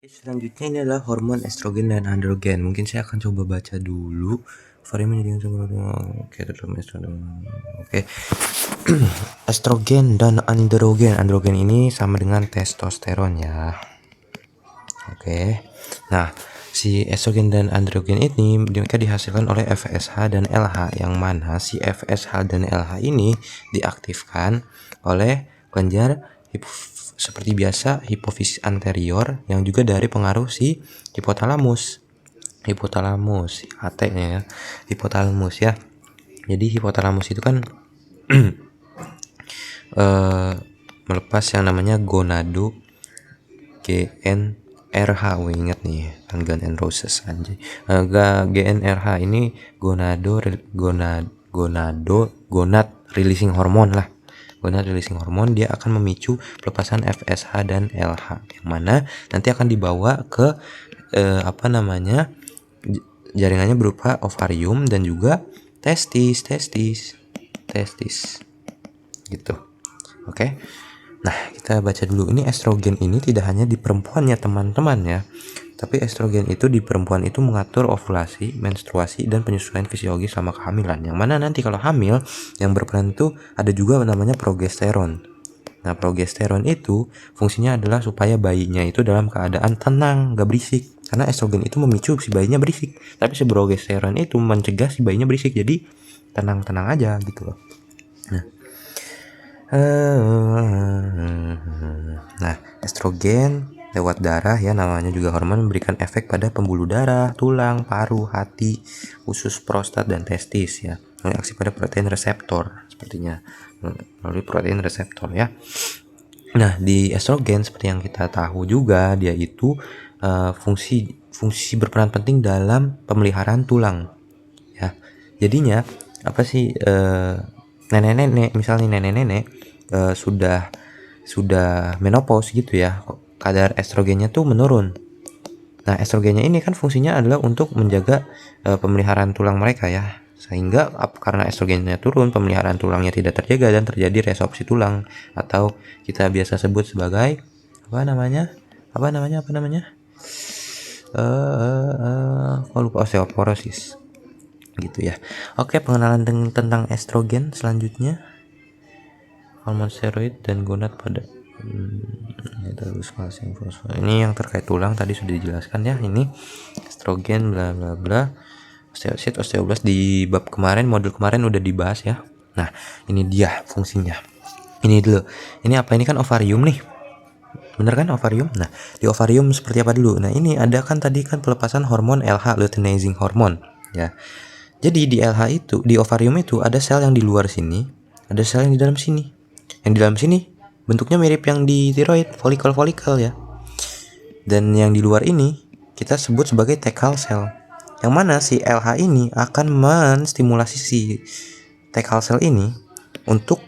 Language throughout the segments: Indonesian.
Selanjutnya ini adalah hormon estrogen dan androgen. Mungkin saya akan coba baca dulu. Oke, estrogen dan androgen. Androgen ini sama dengan testosteron ya. Oke. Nah, si estrogen dan androgen ini mereka dihasilkan oleh FSH dan LH, yang mana si FSH dan LH ini diaktifkan oleh kelenjar seperti biasa hipofisis anterior, yang juga dari pengaruh si hipotalamus HT-nya ya, hipotalamus ya. Jadi hipotalamus itu kan melepas yang namanya gonado GnRH. Ingat nih kan, Guns N' Roses anjay. GnRH ini gonad releasing hormone lah. Gonad releasing hormone, dia akan memicu pelepasan FSH dan LH, yang mana nanti akan dibawa ke jaringannya berupa ovarium dan juga testis gitu. Oke. Nah, kita baca dulu. Ini estrogen ini tidak hanya di perempuan ya teman-teman ya, tapi estrogen itu di perempuan itu mengatur ovulasi, menstruasi, dan penyesuaian fisiologis selama kehamilan. Yang mana nanti kalau hamil, yang berperan itu ada juga namanya progesteron. Nah, progesteron itu fungsinya adalah supaya bayinya itu dalam keadaan tenang, gak berisik. Karena estrogen itu memicu si bayinya berisik, tapi si progesteron itu mencegah si bayinya berisik. Jadi tenang-tenang aja gitu loh. Nah, estrogen lewat darah ya, namanya juga hormon, memberikan efek pada pembuluh darah, tulang, paru, hati, usus, prostat, dan testis ya. Mereaksi pada protein reseptor, sepertinya melalui protein reseptor ya. Nah, di estrogen seperti yang kita tahu juga, dia itu fungsi berperan penting dalam pemeliharaan tulang ya. Jadinya apa sih, nenek-nenek misalnya, nenek-nenek sudah menopause gitu ya, kadar estrogennya tuh menurun. Nah, estrogennya ini kan fungsinya adalah untuk menjaga pemeliharaan tulang mereka ya, sehingga karena estrogennya turun, pemeliharaan tulangnya tidak terjaga dan terjadi resorpsi tulang, atau kita biasa sebut sebagai osteoporosis gitu ya. Oke, pengenalan tentang estrogen. Selanjutnya hormon steroid dan gonad pada ini yang terkait tulang tadi sudah dijelaskan ya. Ini estrogen bla bla bla, osteoblast di bab kemarin, modul kemarin udah dibahas ya. Nah, ini dia fungsinya. Ini dulu, ini apa, ini kan ovarium nih, bener kan ovarium. Nah, di ovarium seperti apa dulu? Nah, ini ada kan tadi kan pelepasan hormon LH, luteinizing hormone ya. Jadi di LH itu, di ovarium itu ada sel yang di luar sini, ada sel yang di dalam sini. Yang di dalam sini bentuknya mirip yang di tiroid, folikel ya. Dan yang di luar ini kita sebut sebagai Tekal cell. Yang mana si LH ini akan menstimulasi si Tekal cell ini untuk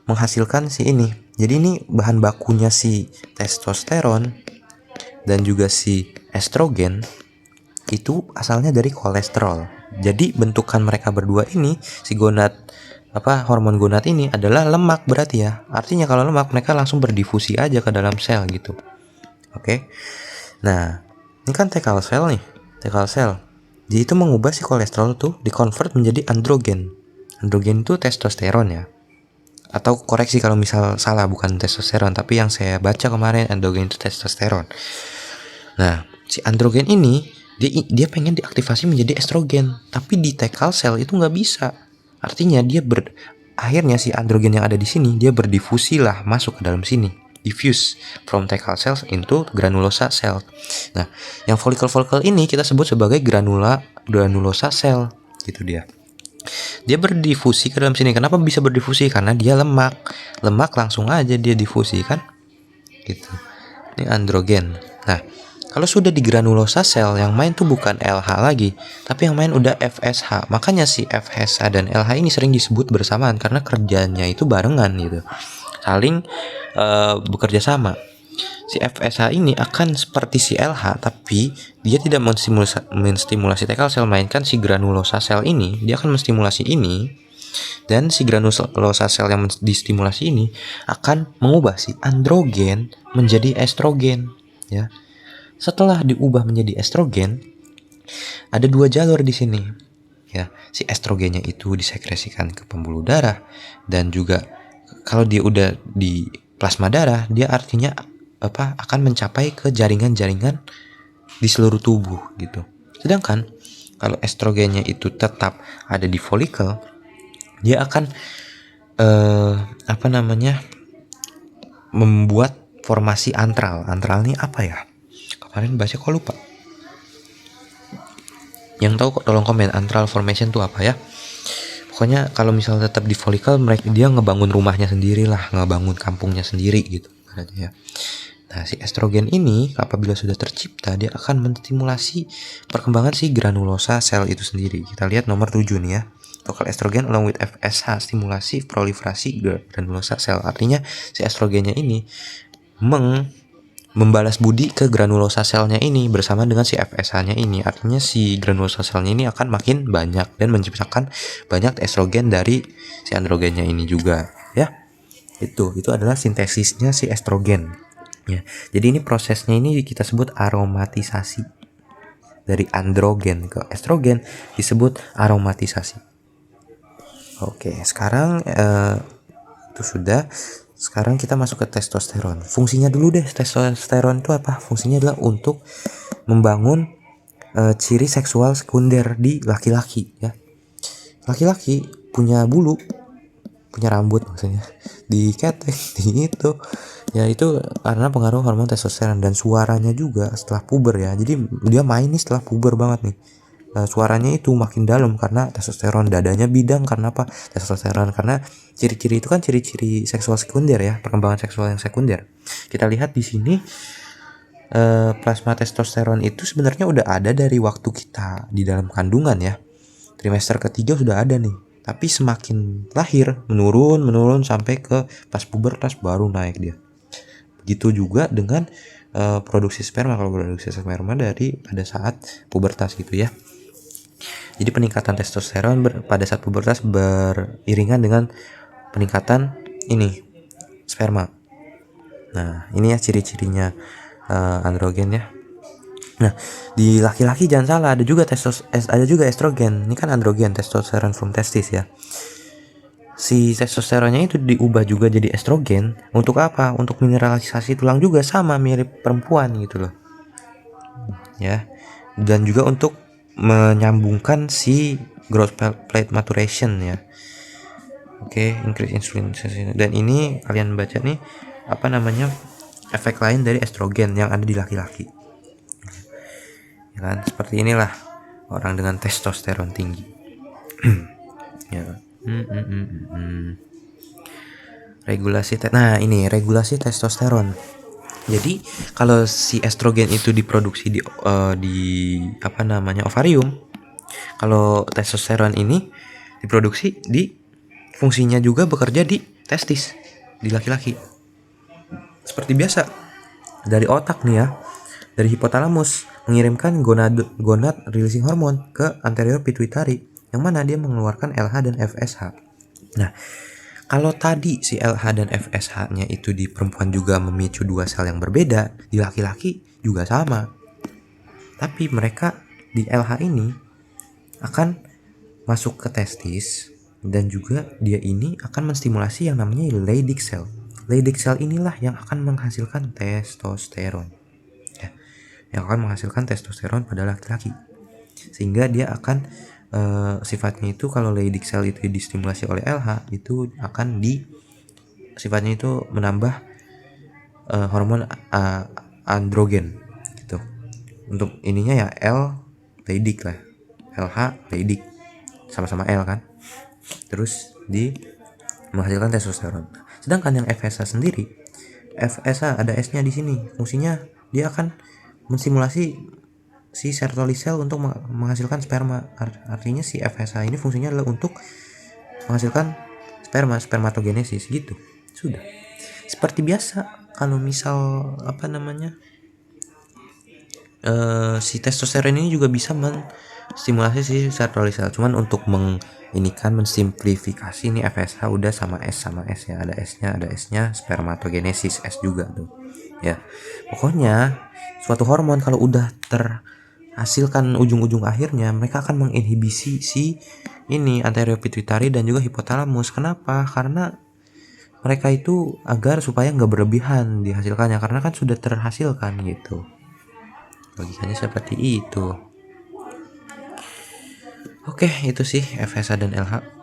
menghasilkan si ini. Jadi ini bahan bakunya si testosteron dan juga si estrogen itu asalnya dari kolesterol. Jadi bentukan mereka berdua ini, si gonad hormon gonad ini adalah lemak berarti ya. Artinya kalau lemak mereka langsung berdifusi aja ke dalam sel gitu. Oke. Nah, ini kan Tekal cell nih. Tekal cell. Dia itu mengubah si kolesterol tuh dikonvert menjadi androgen. Androgen itu testosteron ya. Atau koreksi kalau misal salah, bukan testosteron, tapi yang saya baca kemarin androgen itu testosteron. Nah, si androgen ini dia pengen diaktifasi menjadi estrogen, tapi di Tekal cell itu nggak bisa. Artinya dia akhirnya si androgen yang ada di sini dia berdifusi lah masuk ke dalam sini, diffuse from Tekal cells into granulosa cell. Nah, yang folikel ini kita sebut sebagai granulosa cell gitu dia. Dia berdifusi ke dalam sini. Kenapa bisa berdifusi? Karena dia lemak langsung aja dia difusi kan gitu. Ini androgen. Nah, kalau sudah di granulosa sel, yang main tuh bukan LH lagi, tapi yang main udah FSH. Makanya si FSH dan LH ini sering disebut bersamaan karena kerjanya itu barengan gitu, saling bekerja sama. Si FSH ini akan seperti si LH, tapi dia tidak menstimulasi Tekal sel, melainkan si granulosa sel ini dia akan menstimulasi ini, dan si granulosa sel yang distimulasi ini akan mengubah si androgen menjadi estrogen ya. Setelah diubah menjadi estrogen, ada dua jalur di sini. Ya, si estrogennya itu disekresikan ke pembuluh darah, dan juga kalau dia udah di plasma darah, dia artinya akan mencapai ke jaringan-jaringan di seluruh tubuh gitu. Sedangkan kalau estrogennya itu tetap ada di folikel, dia akan membuat formasi antral. Antral ini apa ya? Kemarin bahasnya kok lupa. Yang tahu kok tolong komen, antral formation itu apa ya? Pokoknya kalau misalnya tetap di folikel, dia ngebangun rumahnya sendiri lah, ngebangun kampungnya sendiri gitu ya. Nah, si estrogen ini apabila sudah tercipta, dia akan menstimulasi perkembangan si granulosa sel itu sendiri. Kita lihat nomor 7 nih ya. Local estrogen along with FSH stimulasi proliferasi granulosa sel. Artinya si estrogennya ini membalas budi ke granulosa selnya ini bersama dengan si FSH-nya ini. Artinya si granulosa selnya ini akan makin banyak dan menciptakan banyak estrogen dari si androgennya ini juga ya. Itu adalah sintesisnya si estrogen ya. Jadi ini prosesnya ini kita sebut aromatisasi. Dari androgen ke estrogen disebut aromatisasi. Oke, sekarang itu sudah. Sekarang kita masuk ke testosteron. Fungsinya dulu deh, testosteron itu apa? Fungsinya adalah untuk membangun ciri seksual sekunder di laki-laki ya. Laki-laki punya bulu, punya rambut maksudnya, di ketek, di itu. Ya itu karena pengaruh hormon testosteron, dan suaranya juga setelah puber ya. Jadi dia main nih setelah puber banget nih. Suaranya itu makin dalam karena testosteron. Dadanya bidang karena apa? Testosteron. Karena ciri-ciri itu kan ciri-ciri seksual sekunder ya, perkembangan seksual yang sekunder. Kita lihat di sini plasma testosteron itu sebenarnya udah ada dari waktu kita di dalam kandungan ya. Trimester ketiga sudah ada nih. Tapi semakin lahir menurun sampai ke pas pubertas baru naik dia. Begitu juga dengan produksi sperma. Kalau produksi sperma dari pada saat pubertas gitu ya. Jadi peningkatan testosteron pada saat pubertas beriringan dengan peningkatan ini sperma. Nah, ini ya ciri-cirinya androgen ya. Nah, di laki-laki jangan salah, ada juga estrogen. Ini kan androgen, testosteron from testis ya. Si testosteronnya itu diubah juga jadi estrogen. Untuk apa? Untuk mineralisasi tulang juga, sama mirip perempuan gitu loh. Ya. Dan juga untuk menyambungkan si growth plate maturation ya. Oke, increase insulin. Dan ini kalian baca nih efek lain dari estrogen yang ada di laki-laki. Ya kan, seperti inilah orang dengan testosteron tinggi. Ya. Regulasi testosteron. Jadi kalau si estrogen itu diproduksi di ovarium, kalau testosteron ini diproduksi di fungsinya juga bekerja di testis di laki-laki. Seperti biasa dari otak nih ya, dari hipotalamus mengirimkan gonad releasing hormone ke anterior pituitary yang mana dia mengeluarkan LH dan FSH. Nah, kalau tadi si LH dan FSH-nya itu di perempuan juga memicu dua sel yang berbeda, di laki-laki juga sama. Tapi mereka di LH ini akan masuk ke testis, dan juga dia ini akan menstimulasi yang namanya Leydig cell. Leydig cell inilah yang akan menghasilkan testosteron. Ya, yang akan menghasilkan testosteron pada laki-laki. Sehingga dia akan sifatnya itu kalau Leydig cell itu distimulasi oleh LH itu akan sifatnya itu menambah hormon androgen gitu. Untuk ininya ya L Leydig lah, LH Leydig sama-sama L kan. Terus menghasilkan testosteron. Sedangkan yang FSH sendiri, FSH ada S-nya di sini. Fungsinya dia akan menstimulasi si Sertoli cell untuk menghasilkan sperma. Artinya si FSH ini fungsinya adalah untuk menghasilkan spermatogenesis gitu. Sudah. Seperti biasa kalau misal si testosteron ini juga bisa menstimulasi si Sertoli cell. Cuman untuk mensimplifikasi ini FSH udah sama S ya. Ada S-nya spermatogenesis S juga tuh. ya. Pokoknya suatu hormon kalau udah terhasilkan ujung-ujung akhirnya, mereka akan menginhibisi si ini anterior pituitari dan juga hipotalamus. Kenapa? Karena mereka itu agar supaya nggak berlebihan dihasilkannya, karena kan sudah terhasilkan gitu. Logikanya seperti itu. Oke, itu sih FSH dan LH.